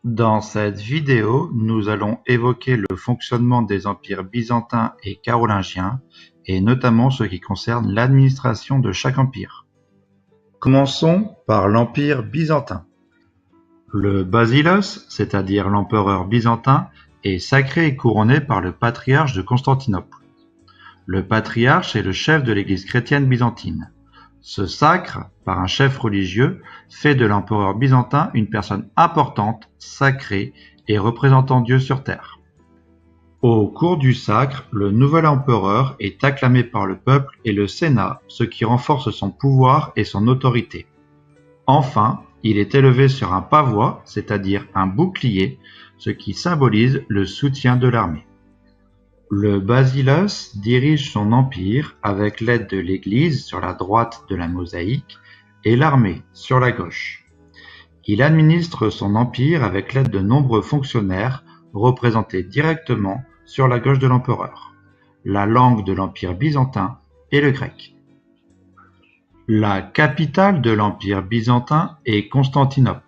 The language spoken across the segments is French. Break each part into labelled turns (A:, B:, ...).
A: Dans cette vidéo, nous allons évoquer le fonctionnement des empires byzantin et carolingien, et notamment ce qui concerne l'administration de chaque empire. Commençons par l'empire byzantin. Le basileus, c'est-à-dire l'empereur byzantin, est sacré et couronné par le patriarche de Constantinople. Le patriarche est le chef de l'Église chrétienne byzantine. Ce sacre, par un chef religieux, fait de l'empereur byzantin une personne importante, sacrée et représentant Dieu sur terre. Au cours du sacre, le nouvel empereur est acclamé par le peuple et le Sénat, ce qui renforce son pouvoir et son autorité. Enfin, il est élevé sur un pavois, c'est-à-dire un bouclier, ce qui symbolise le soutien de l'armée. Le basileus dirige son empire avec l'aide de l'Église sur la droite de la mosaïque et l'armée sur la gauche. Il administre son empire avec l'aide de nombreux fonctionnaires représentés directement sur la gauche de l'empereur. La langue de l'empire byzantin est le grec. La capitale de l'empire byzantin est Constantinople.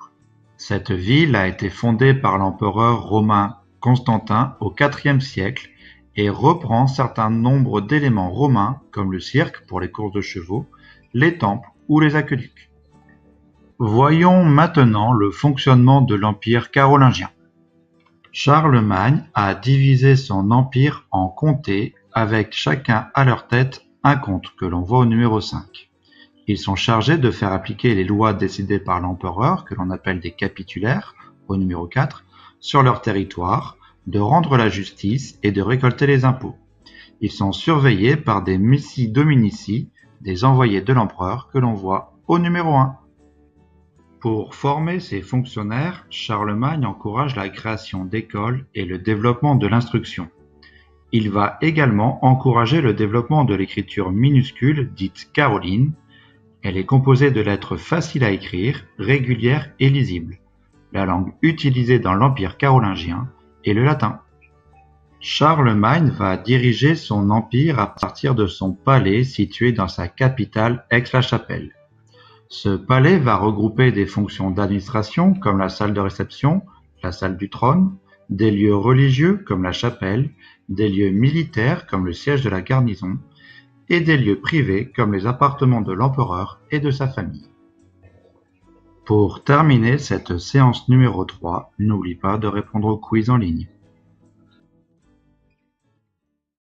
A: Cette ville a été fondée par l'empereur romain Constantin au IVe siècle et reprend certain nombre d'éléments romains comme le cirque pour les courses de chevaux, les temples ou les aqueducs. Voyons maintenant le fonctionnement de l'empire carolingien. Charlemagne a divisé son empire en comtés avec chacun à leur tête un comte que l'on voit au numéro 5. Ils sont chargés de faire appliquer les lois décidées par l'empereur, que l'on appelle des capitulaires, au numéro 4, sur leur territoire, de rendre la justice et de récolter les impôts. Ils sont surveillés par des missi dominici, des envoyés de l'empereur que l'on voit au numéro 1. Pour former ses fonctionnaires, Charlemagne encourage la création d'écoles et le développement de l'instruction. Il va également encourager le développement de l'écriture minuscule, dite caroline. Elle est composée de lettres faciles à écrire, régulières et lisibles. La langue utilisée dans l'empire carolingien est le latin. Charlemagne va diriger son empire à partir de son palais situé dans sa capitale Aix-la-Chapelle. Ce palais va regrouper des fonctions d'administration comme la salle de réception, la salle du trône, des lieux religieux comme la chapelle, des lieux militaires comme le siège de la garnison, et des lieux privés comme les appartements de l'empereur et de sa famille. Pour terminer cette séance numéro 3, n'oublie pas de répondre au quiz en ligne.